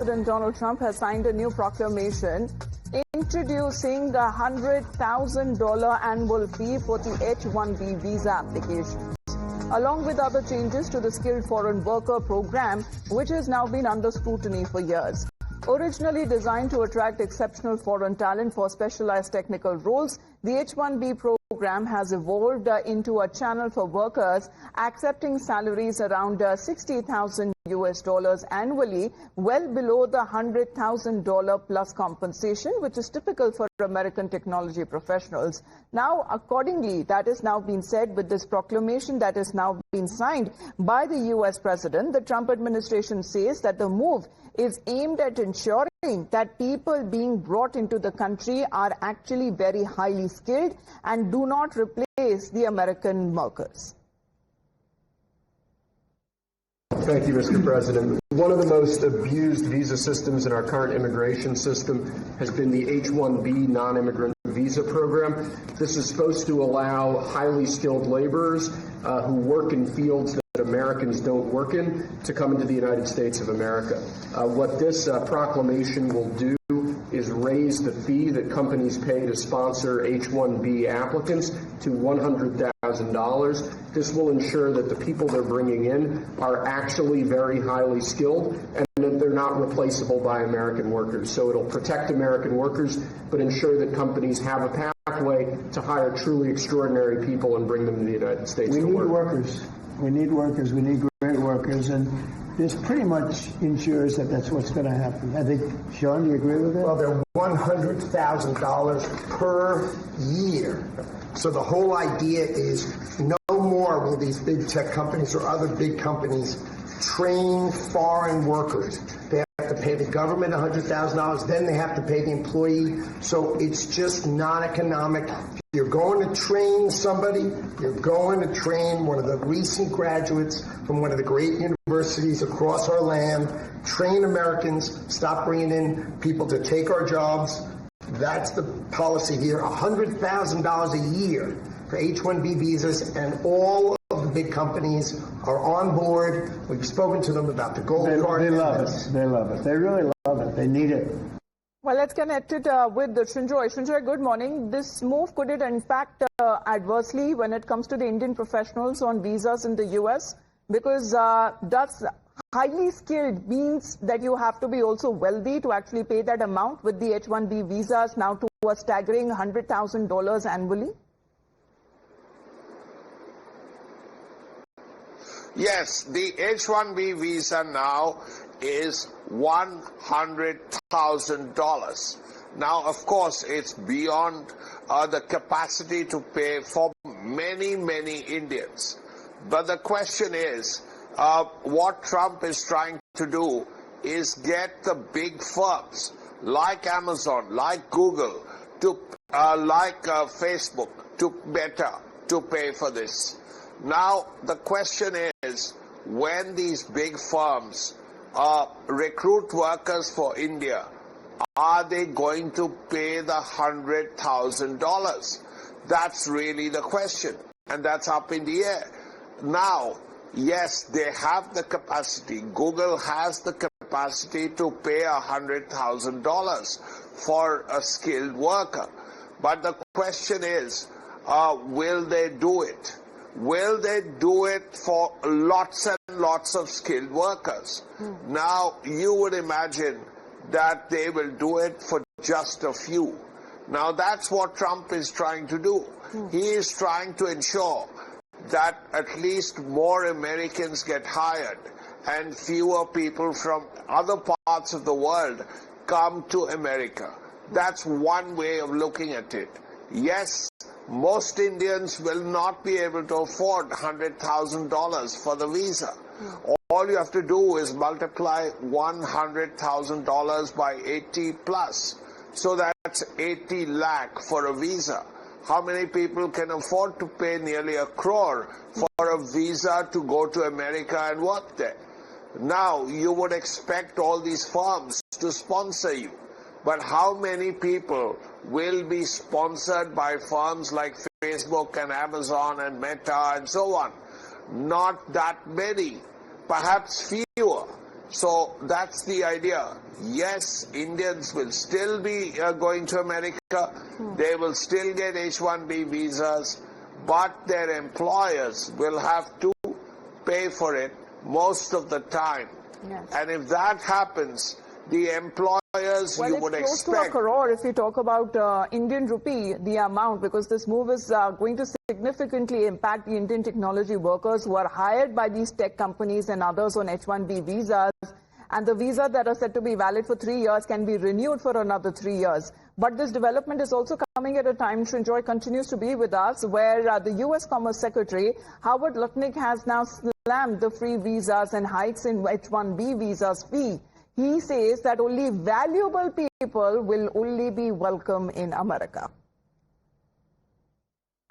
President Donald Trump has signed a new proclamation introducing a $100,000 annual fee for the H-1B visa applications, along with other changes to the Skilled Foreign Worker program, which has now been under scrutiny for years. Originally designed to attract exceptional foreign talent for specialized technical roles, the H-1B program has evolved into a channel for workers accepting salaries around $60,000 annually, well below the $100,000 plus compensation, which is typical for American technology professionals. Now, accordingly, that is now being said with this proclamation that is now being signed by the U.S. President. The Trump administration says that the move is aimed at ensuring that people being brought into the country are actually very highly skilled and do not replace the American workers. Thank you, Mr. President. One of the most abused visa systems in our current immigration system has been the H-1B non-immigrant visa program. This is supposed to allow highly skilled laborers who work in fields that Americans don't work in to come into the United States of America. What this proclamation will do is raise the fee that companies pay to sponsor H-1B applicants to $100,000. This will ensure that the people they're bringing in are actually very highly skilled and that they're not replaceable by American workers. So it'll protect American workers, but ensure that companies have a pathway to hire truly extraordinary people and bring them to the United States to work. We need workers. We need workers. We need great workers. And this pretty much ensures that that's what's going to happen. I think, Sean, do you agree with that? Well, they're $100,000 per year. So the whole idea is no more will these big tech companies or other big companies train foreign workers. They have to pay the government $100,000, then they have to pay the employee. So it's just not economic. If you're going to train somebody, you're going to train one of the recent graduates from one of the great universities across our land, train Americans, stop bringing in people to take our jobs. That's the policy here, $100,000 a year for H-1B visas, and all of the big companies are on board. We've spoken to them about the gold card. They love it. They love it. They really love it. They need it. Well, let's connect it with Srinjoy. Srinjoy, good morning. This move, could it impact adversely when it comes to the Indian professionals on visas in the U.S.? Because does highly skilled means that you have to be also wealthy to actually pay that amount with the H-1B visas now to a staggering $100,000 annually? Yes, the H-1B visa now is $100,000. Now, of course, it's beyond the capacity to pay for many, many Indians. But the question is, what Trump is trying to do is get the big firms like Amazon, like Google, like Facebook, to Meta, to pay for this. Now, the question is, when these big firms recruit workers for India, are they going to pay the $100,000? That's really the question, and that's up in the air. Now, yes, they have the capacity. Google has the capacity to pay $100,000 for a skilled worker. But the question is, will they do it? Will they do it for lots and lots of skilled workers? Now, you would imagine that they will do it for just a few. Now, that's what Trump is trying to do. He is trying to ensure that at least more Americans get hired and fewer people from other parts of the world come to America. That's one way of looking at it. Yes, most Indians will not be able to afford $100,000 for the visa. All you have to do is multiply $100,000 by 80 plus. So that's 80 lakh for a visa. How many people can afford to pay nearly $1 crore for a visa to go to America and work there? Now, you would expect all these firms to sponsor you. But how many people will be sponsored by firms like Facebook and Amazon and Meta and so on? Not that many, perhaps fewer. So that's the idea. Yes, Indians will still be going to America. They will still get H-1B visas, but their employers will have to pay for it most of the time. Yes. And if that happens, the employers Well, you it's would close to a expect. crore if we talk about Indian rupee, the amount, because this move is going to significantly impact the Indian technology workers who are hired by these tech companies and others on H-1B visas. And the visas that are said to be valid for 3 years can be renewed for another 3 years. But this development is also coming at a time, Srinjoy continues to be with us, where the U.S. Commerce Secretary, Howard Lutnick, has now slammed the free visas and hikes in H-1B visas fee. He says that only valuable people will only be welcome in America.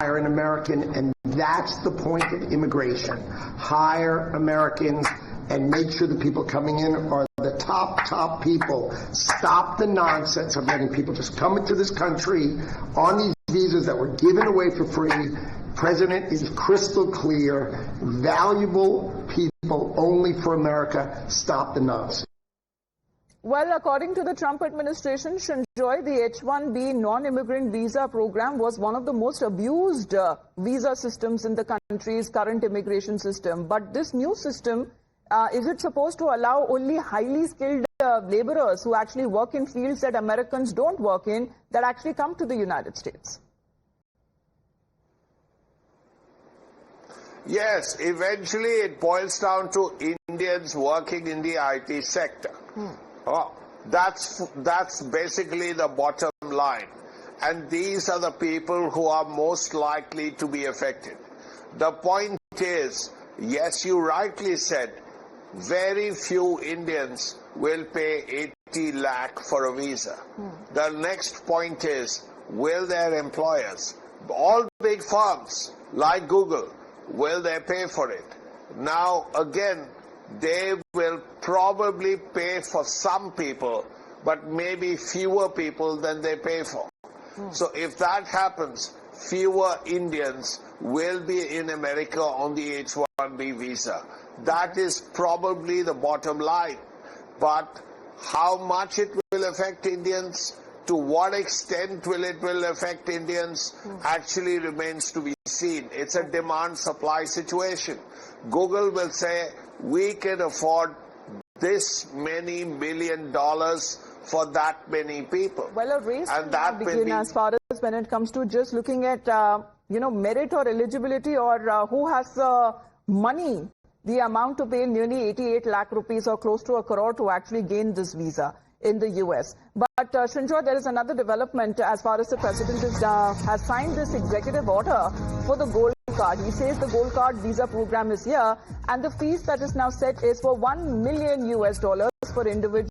Hire an American, and that's the point of immigration. Hire Americans and make sure the people coming in are the top people. Stop the nonsense of letting people just come into this country on these visas that were given away for free. President is crystal clear. Valuable people only for America. Stop the nonsense. Well, according to the Trump administration, Shinjoy, the H-1B non-immigrant visa program was one of the most abused visa systems in the country's current immigration system. But this new system, is it supposed to allow only highly skilled laborers who actually work in fields that Americans don't work in, that actually come to the United States? Yes, eventually it boils down to Indians working in the IT sector. Oh, that's basically the bottom line. And these are the people who are most likely to be affected. The point is, yes, you rightly said, very few Indians will pay 80 lakh for a visa. The next point is, will their employers, all big firms like Google, will they pay for it? Now, again, they will probably pay for some people, but maybe fewer people than they pay for. So if that happens, fewer Indians will be in America on the H-1B visa. That is probably the bottom line. But how much it will affect Indians, to what extent will affect Indians, actually remains to be seen. It's a demand-supply situation. Google will say, we can afford this many $1 million for that many people. Well, a race and will that now will begin be, as far as when it comes to just looking at, merit or eligibility, or who has money, the amount to pay nearly 88 lakh rupees or close to a crore to actually gain this visa in the U.S. But Srinjoy, there is another development as far as the president has signed this executive order for the gold card. He says the gold card visa program is here, and the fees that is now set is for $1 million for individuals